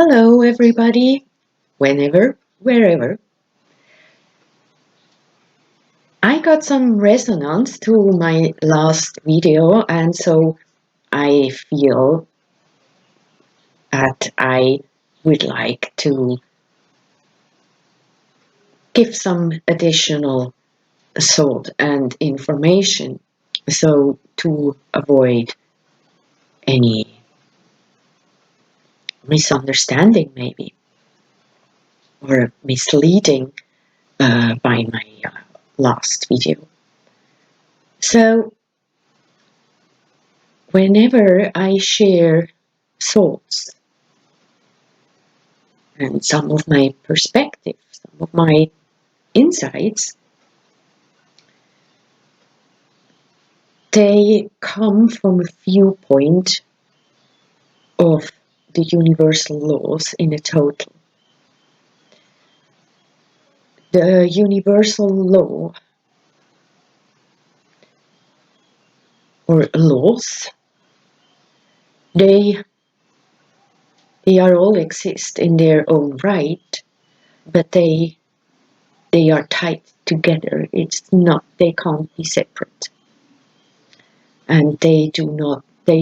Hello, everybody, whenever, wherever. I got some resonance to my last video, and so I feel that I would like to give some additional thought and information, so to avoid any misunderstanding, maybe, or misleading by my last video. So, whenever I share thoughts and some of my perspectives, some of my insights, they come from a viewpoint of the universal laws in a total. The universal law or laws, they are all exist in their own right, but they are tied together. It's not, they can't be separate. And they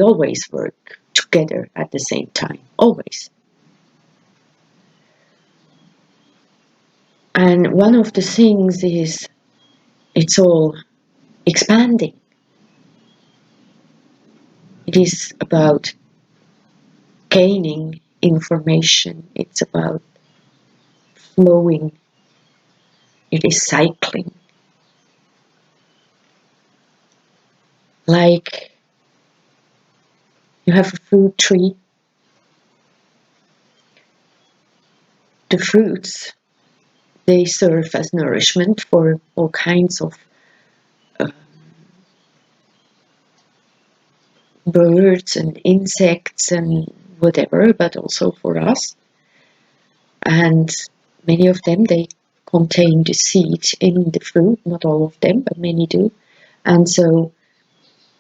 always work together at the same time, always. And one of the things is it's all expanding. It is about gaining information. It's about flowing. It is cycling. Like you have a fruit tree. The fruits, they serve as nourishment for all kinds of birds and insects and whatever, but also for us. And many of them, they contain the seed in the fruit, not all of them, but many do. And so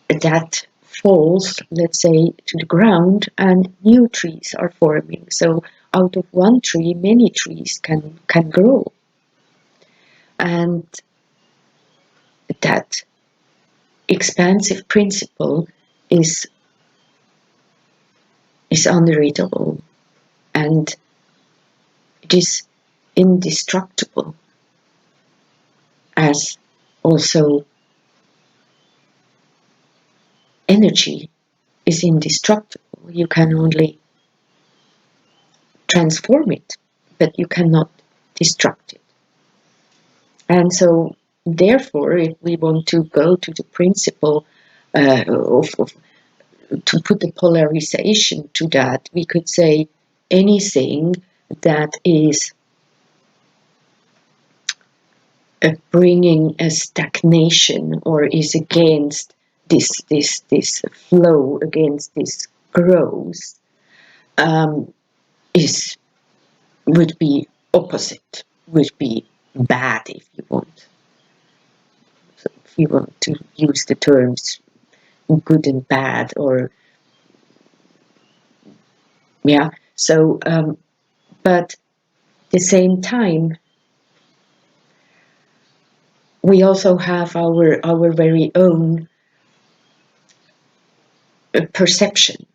that falls, let's say, to the ground and new trees are forming. So out of one tree, many trees can grow. And that expansive principle is unreadable, and it is indestructible, as also energy is indestructible. You can only transform it, but you cannot destruct it. And so, therefore, if we want to go to the principle to put the polarization to that, we could say anything that is bringing a stagnation or is against this flow, against this growth, would be opposite, would be bad, if you want. So if you want to use the terms good and bad, or yeah. So, but at the same time, we also have our very own perception.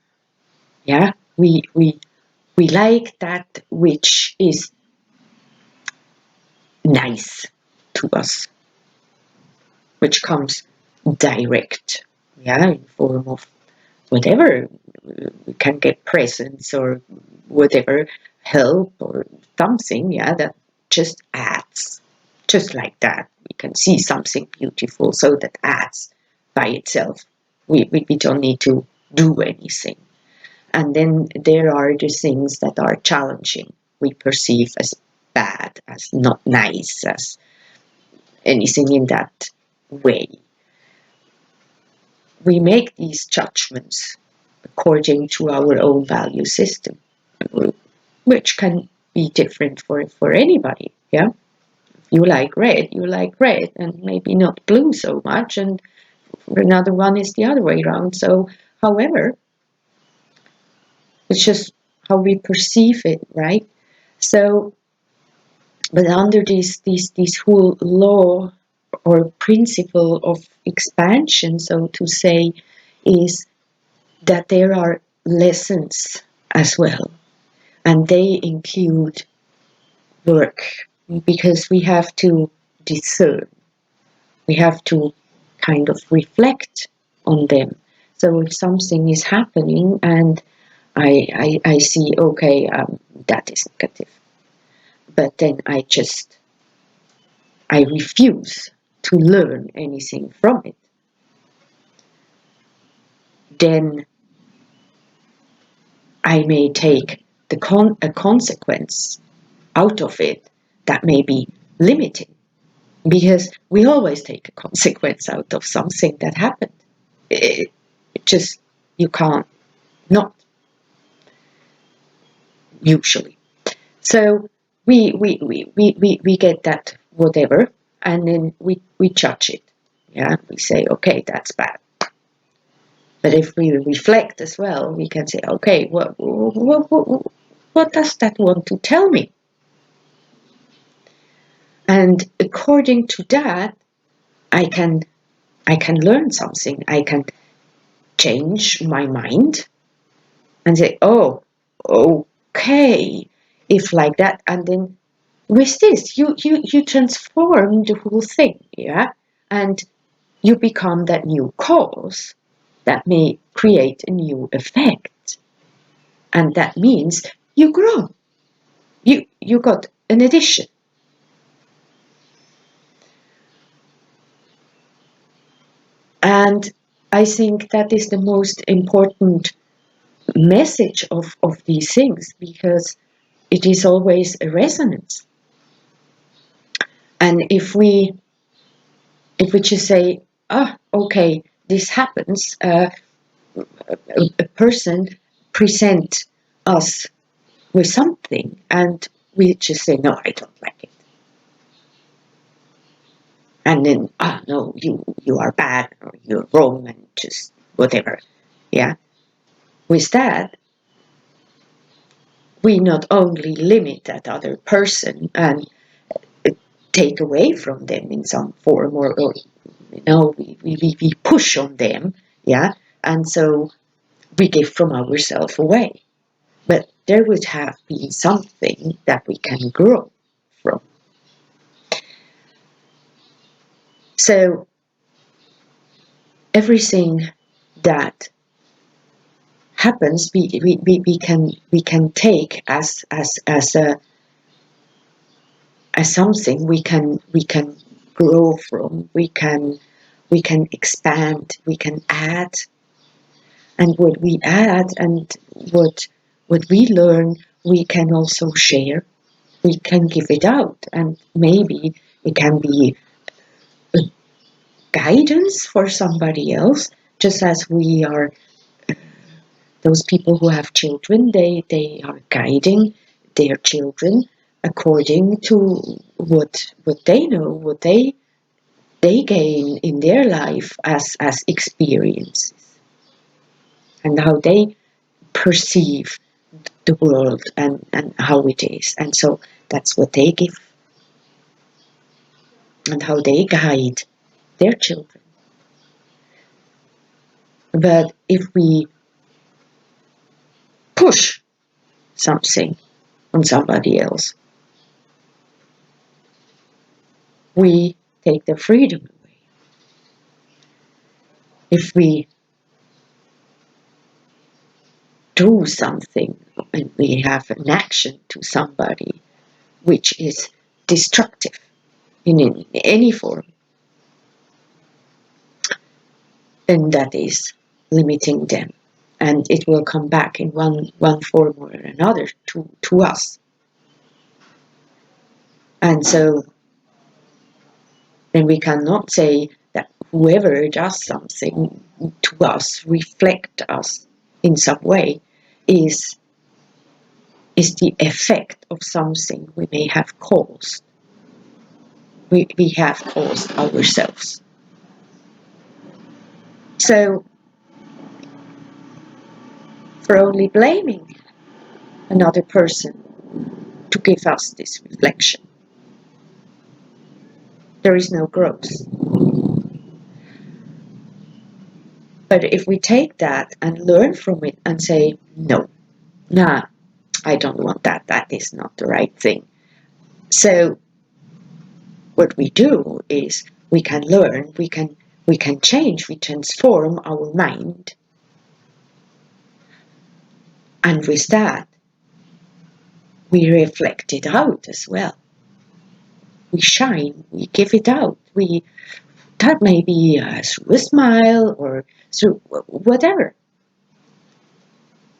Yeah, we like that which is nice to us, which comes direct, yeah, in form of whatever. We can get presents or whatever, help or something, yeah, that just adds, just like that. We can see something beautiful, so that adds by itself. We don't need to do anything. And then there are the things that are challenging, we perceive as bad, as not nice, as anything in that way. We make these judgments according to our own value system, which can be different for anybody. Yeah, if you like red, and maybe not blue so much, and another one is the other way around. So, however, it's just we perceive it, right? So, but under this whole law or principle of expansion, so to say, is that there are lessons as well, and they include work, because we have to discern, we have to kind of reflect on them. So if something is happening and I see, okay, that is negative, but then I refuse to learn anything from it, then I may take a consequence out of it that may be limiting, because we always take a consequence out of something that happened. It just, you can't not, usually. So we get that whatever, and then we judge it. Yeah, we say, okay, that's bad. But if we reflect as well, we can say, okay, what does that want to tell me? And according to that, I can learn something. I can change my mind and say, oh, okay, if like that, and then with this, you transform the whole thing, yeah, and you become that new cause that may create a new effect, and that means you grow. You got an addition. And I think that is the most important message of these things, because it is always a resonance. And if we just say, okay, this happens, a person present us with something, and we just say, no, I don't like it. And then, no, you are bad, or you're wrong, and just whatever. Yeah. With that, we not only limit that other person and take away from them in some form, or we push on them, yeah, and so we give from ourselves away. But there would have been something that we can grow from. So everything that happens, we can take as something we can grow from. We can expand. We can add, and what we add and what we learn, we can also share. We can give it out, and maybe it can be a guidance for somebody else, just as we are those people who have children, they are guiding their children according to what they know, what they gain in their life as experiences, and how they perceive the world, and how it is. And so that's what they give, and how they guide their children. But if we push something on somebody else, we take their freedom away. If we do something and we have an action to somebody which is destructive in any form, then that is limiting them. And it will come back in one form or another to us. And so then we cannot say that whoever does something to us, reflect us in some way, is the effect of something we may have caused. We have caused ourselves. So for only blaming another person to give us this reflection. There is no growth. But if we take that and learn from it and say, no, nah, I don't want that, that is not the right thing. So what we do is we can learn, we can change, we transform our mind. And with that, we reflect it out as well. We shine, we give it out. That may be through a smile or through whatever.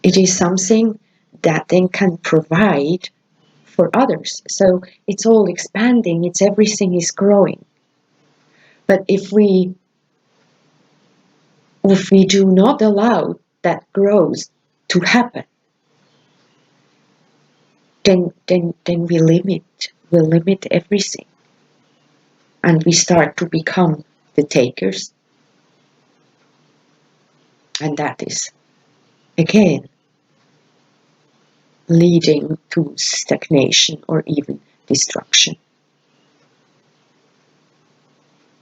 It is something that then can provide for others. So it's all expanding, everything is growing. But if we do not allow that growth to happen, then we limit everything. And we start to become the takers. And that is, again, leading to stagnation or even destruction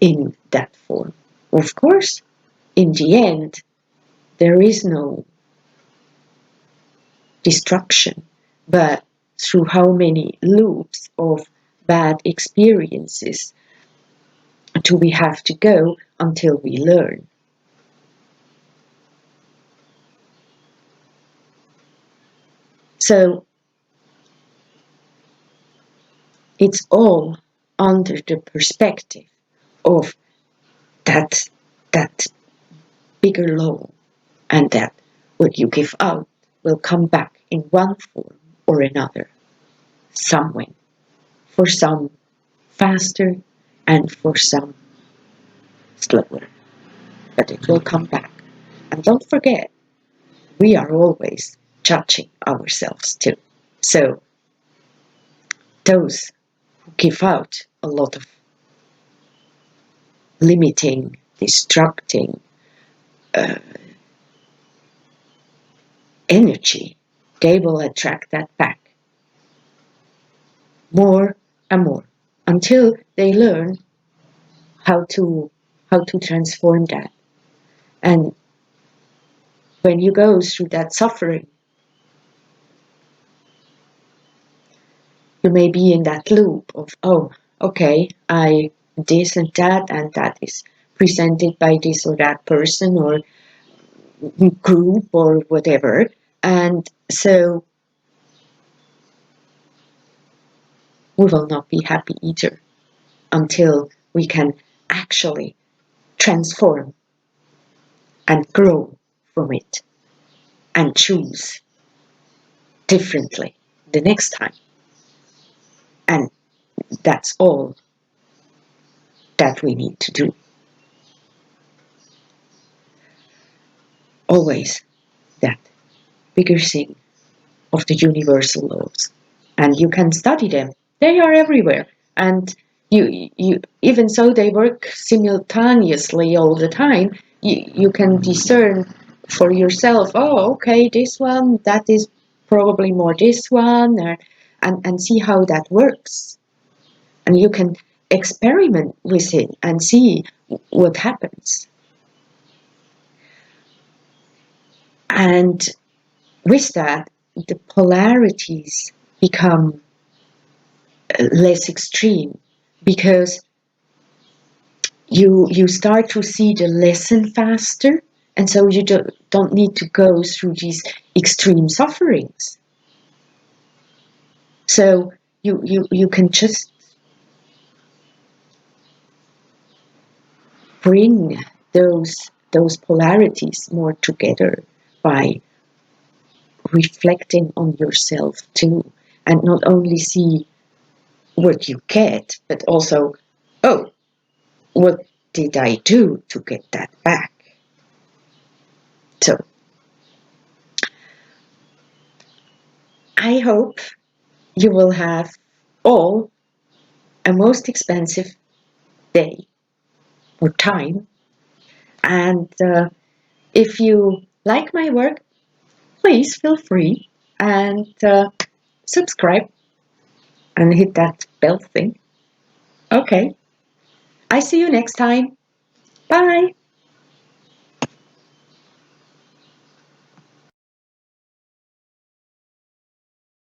in that form. Of course, in the end, there is no destruction, but through how many loops of bad experiences do we have to go until we learn? So it's all under the perspective of that bigger law, and that what you give out will come back in one form or another, somewhere. For some faster and for some slower, but it will come back. And don't forget, we are always judging ourselves too. So those who give out a lot of limiting, destructing energy, they will attract that back more and more until they learn how to transform that. And when you go through that suffering, you may be in that loop of, oh, okay, I this and that is presented by this or that person or group or whatever. And so we will not be happy either until we can actually transform and grow from it and choose differently the next time. And that's all that we need to do. Always that bigger thing of the universal laws. And you can study them. They are everywhere. And you even though they work simultaneously all the time, you can discern for yourself, oh, okay, this one, that is probably more this one, and see how that works. And you can experiment with it and see what happens. And with that, the polarities become less extreme because you start to see the lesson faster, and so you don't need to go through these extreme sufferings. So you can just bring those polarities more together by reflecting on yourself too, and not only see what you get, but also, oh, what did I do to get that back? So I hope you will have all a most expensive day or time. And if you like my work, please feel free and subscribe and hit that bell thing. Okay. I see you next time. Bye.